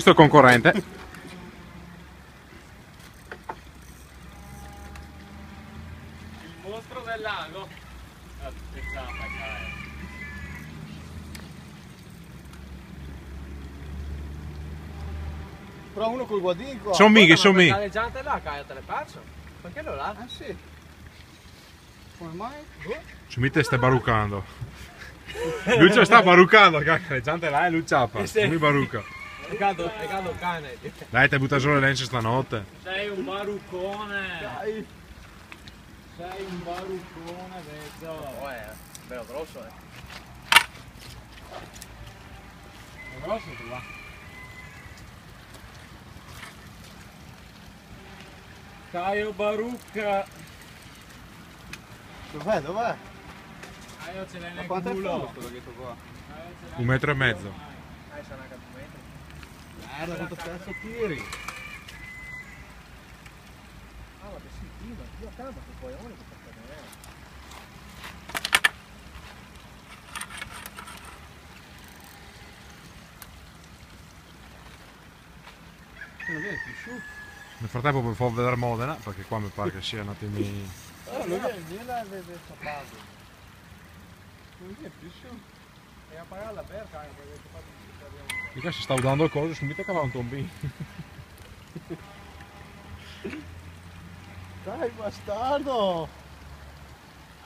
Questo è il concorrente. Il mostro del lago. Però uno col guadin qua. Sono mica, sono Le mica. galleggiante là, Caio, te le faccio. Perché lo là? Ah sì. Come mai? Sumite stai baruccando. Lui ce sta baruccando, cacca, le giante là e lui ciappa. Sì. Mi barucca. È caduto cane. Dai, te butta giù le lance stanotte. Sei un baruccone. Dai. Sei un baruccone, vedo. Oh, è bello grosso, È grosso tu va. Caio Barucca. Dov'è? Dov'è? Caio ce l'hai Ma nel quanto è culo. fondo sto laghetto qua? 1,5 metri. Sarà anche 2 metri. Guarda quanto cazzo tiri. Ah, ma che si tira, io a casa che poi ora che sta cadendo. Non viene più su. Nel frattempo vi fa vedere Modena, perché qua mi pare che sia un attimi... Non viene a vedere sappato. Non viene più su. E a pagare la berca anche perché fatto che Mica si sta udando il coso, subito che va un tombino. Dai bastardo!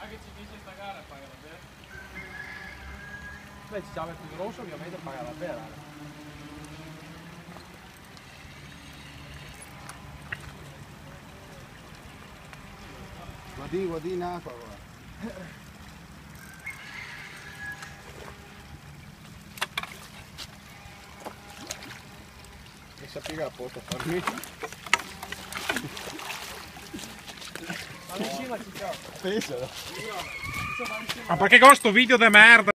anche ci dice sta gara paga la berca. Beh, ci siamo più grosso ovviamente paga la berca. Guadin in acqua qua. E sappi che apposta a farmi. Ma vicino ci siamo. Pensalo. Ma perché con sto video de merda?